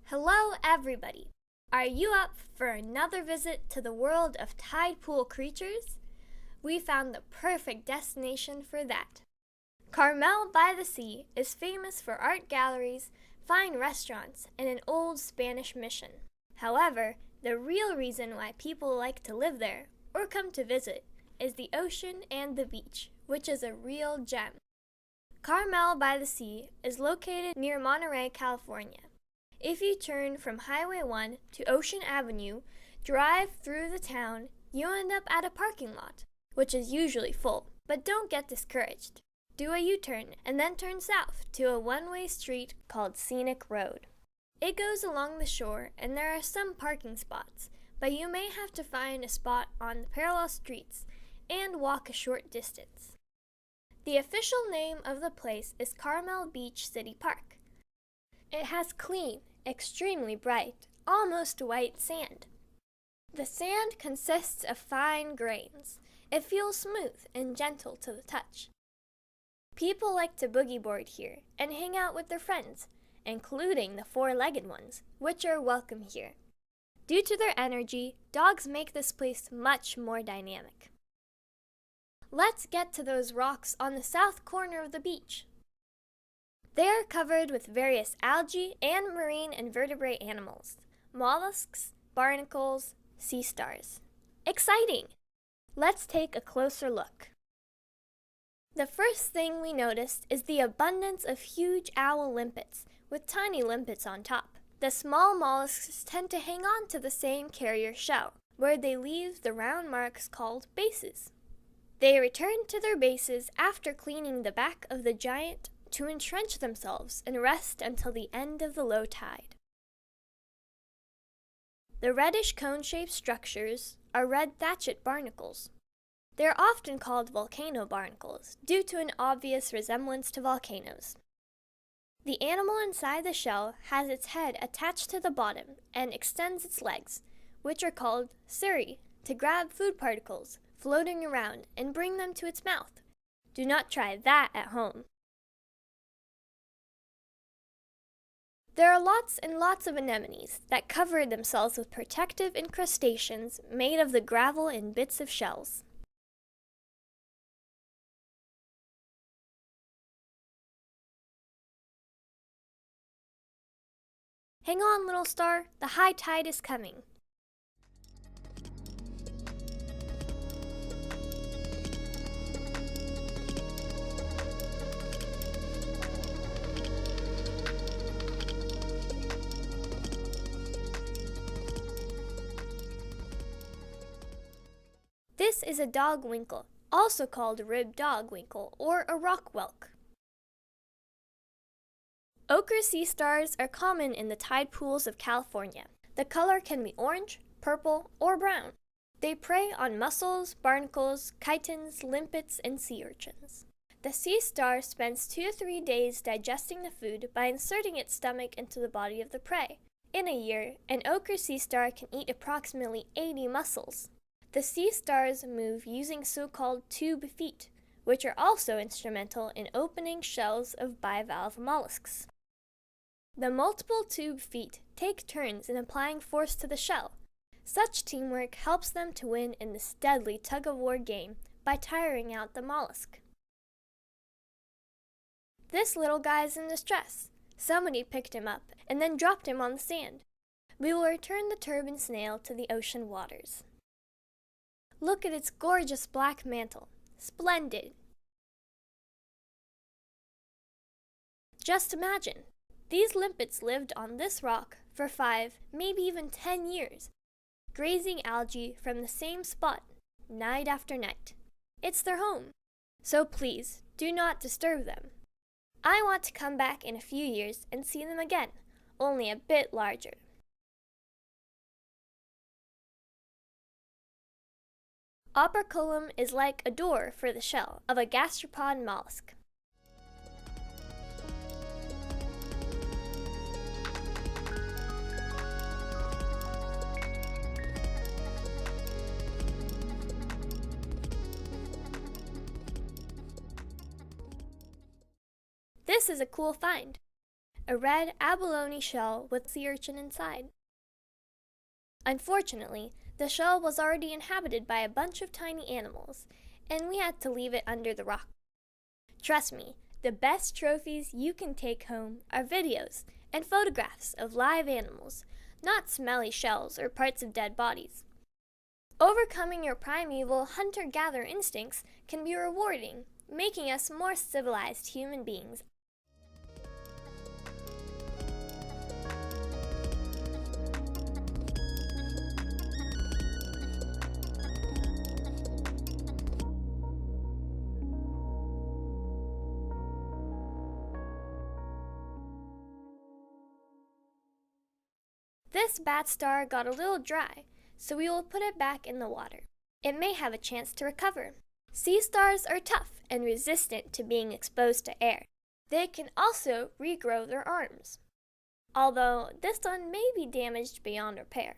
Hello everybody! Are you up for another visit to the world of tide pool creatures? We found the perfect destination for that. Carmel-by-the-Sea is famous for art galleries, fine restaurants, and an old Spanish mission. However, the real reason why people like to live there or come to visit is the ocean and the beach, which is a real gem. Carmel-by-the-Sea is located near Monterey, California. If you turn from Highway 1 to Ocean Avenue, drive through the town, you end up at a parking lot, which is usually full. But don't get discouraged. Do a U-turn and then turn south to a one-way street called Scenic Road. It goes along the shore and there are some parking spots, but you may have to find a spot on the parallel streets and walk a short distance. The official name of the place is Carmel Beach City Park. It has clean, extremely bright, almost white sand. The sand consists of fine grains. It feels smooth and gentle to the touch. People like to boogie board here and hang out with their friends, including the four-legged ones, which are welcome here. Due to their energy, dogs make this place much more dynamic. Let's get to those rocks on the south corner of the beach. They are covered with various algae and marine invertebrate animals, mollusks, barnacles, sea stars. Exciting! Let's take a closer look. The first thing we noticed is the abundance of huge owl limpets with tiny limpets on top. The small mollusks tend to hang on to the same carrier shell, where they leave the round marks called bases. They return to their bases after cleaning the back of the giant to entrench themselves and rest until the end of the low tide. The reddish cone-shaped structures are red thatchet barnacles. They are often called volcano barnacles due to an obvious resemblance to volcanoes. The animal inside the shell has its head attached to the bottom and extends its legs, which are called cirri, to grab food particles floating around and bring them to its mouth. Do not try that at home. There are lots and lots of anemones that cover themselves with protective incrustations made of the gravel and bits of shells. Hang on, little star, the high tide is coming. This is a dog winkle, also called a ribbed dog winkle or a rock whelk. Ochre sea stars are common in the tide pools of California. The color can be orange, purple, or brown. They prey on mussels, barnacles, chitons, limpets, and sea urchins. The sea star spends 2 to 3 days digesting the food by inserting its stomach into the body of the prey. In a year, an ochre sea star can eat approximately 80 mussels. The sea stars move using so-called tube feet, which are also instrumental in opening shells of bivalve mollusks. The multiple tube feet take turns in applying force to the shell. Such teamwork helps them to win in this deadly tug-of-war game by tiring out the mollusk. This little guy is in distress. Somebody picked him up and then dropped him on the sand. We will return the turban snail to the ocean waters. Look at its gorgeous black mantle. Splendid! Just imagine, these limpets lived on this rock for 5, maybe even 10 years, grazing algae from the same spot, night after night. It's their home, so please do not disturb them. I want to come back in a few years and see them again, only a bit larger. Operculum is like a door for the shell of a gastropod mollusk. This is a cool find. a red abalone shell with sea urchin inside. Unfortunately, the shell was already inhabited by a bunch of tiny animals, and we had to leave it under the rock. Trust me, the best trophies you can take home are videos and photographs of live animals, not smelly shells or parts of dead bodies. Overcoming your primeval hunter-gatherer instincts can be rewarding, making us more civilized human beings. This bat star got a little dry, so we will put it back in the water. It may have a chance to recover. Sea stars are tough and resistant to being exposed to air. They can also regrow their arms, although this one may be damaged beyond repair.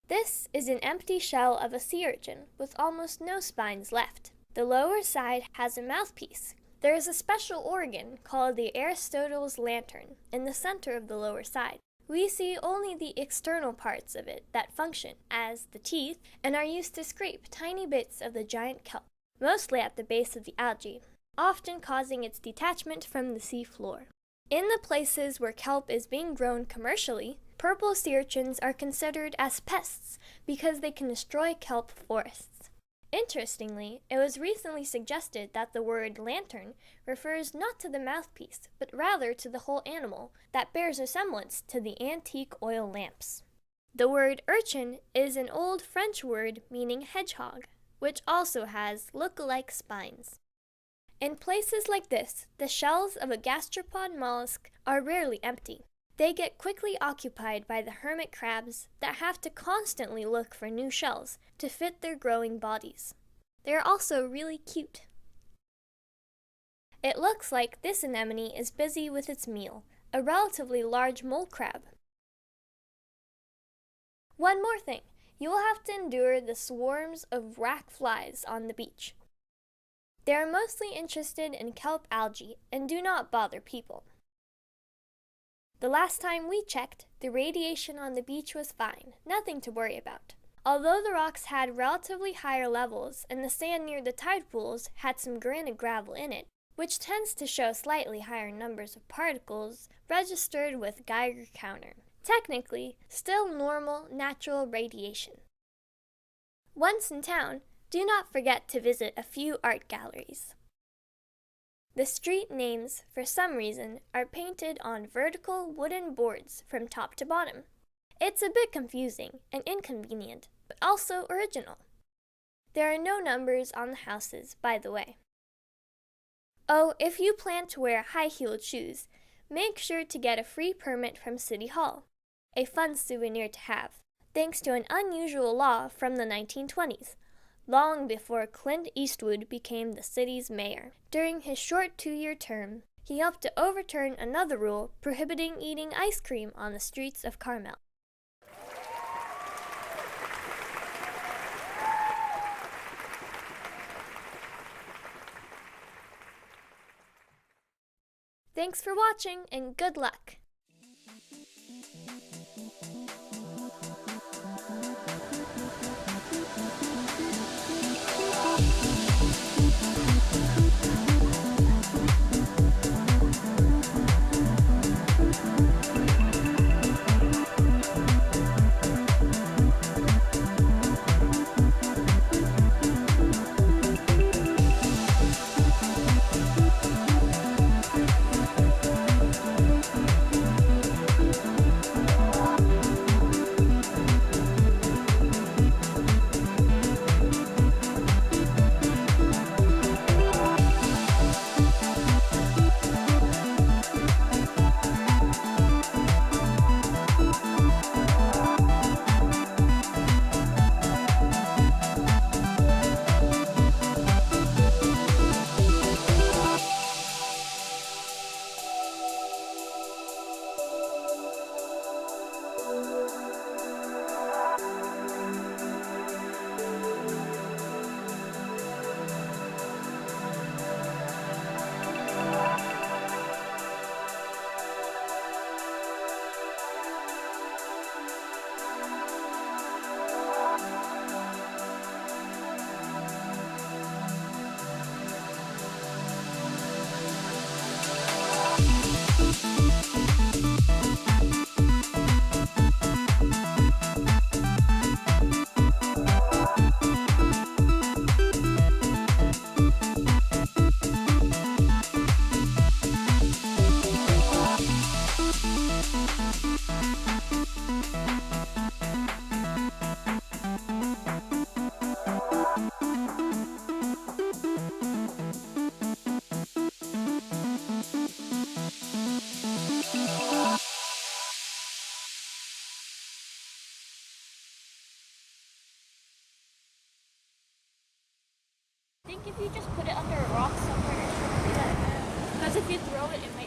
This is an empty shell of a sea urchin with almost no spines left. The lower side has a mouthpiece. There is a special organ called the Aristotle's lantern in the center of the lower side. We see only the external parts of it that function as the teeth and are used to scrape tiny bits of the giant kelp, mostly at the base of the algae, often causing its detachment from the sea floor. In the places where kelp is being grown commercially, purple sea urchins are considered as pests because they can destroy kelp forests. Interestingly, it was recently suggested that the word lantern refers not to the mouthpiece, but rather to the whole animal that bears a semblance to the antique oil lamps. The word urchin is an old French word meaning hedgehog, which also has look-alike spines. In places like this, the shells of a gastropod mollusk are rarely empty. They get quickly occupied by the hermit crabs that have to constantly look for new shells to fit their growing bodies. They are also really cute. It looks like this anemone is busy with its meal, a relatively large mole crab. One more thing, you will have to endure the swarms of rack flies on the beach. They are mostly interested in kelp algae and do not bother people. The last time we checked, the radiation on the beach was fine, nothing to worry about. Although the rocks had relatively higher levels and the sand near the tide pools had some granite gravel in it, which tends to show slightly higher numbers of particles registered with Geiger counter. Technically, still normal natural radiation. Once in town, do not forget to visit a few art galleries. The street names, for some reason, are painted on vertical wooden boards from top to bottom. It's a bit confusing and inconvenient, but also original. There are no numbers on the houses, by the way. Oh, if you plan to wear high-heeled shoes, make sure to get a free permit from City Hall, a fun souvenir to have, thanks to an unusual law from the 1920s. Long before Clint Eastwood became the city's mayor. During his short 2-year term, he helped to overturn another rule prohibiting eating ice cream on the streets of Carmel. Thanks for watching and good luck! if you just put it under a rock somewhere, it shouldn't be that bad. Because if you throw it, it may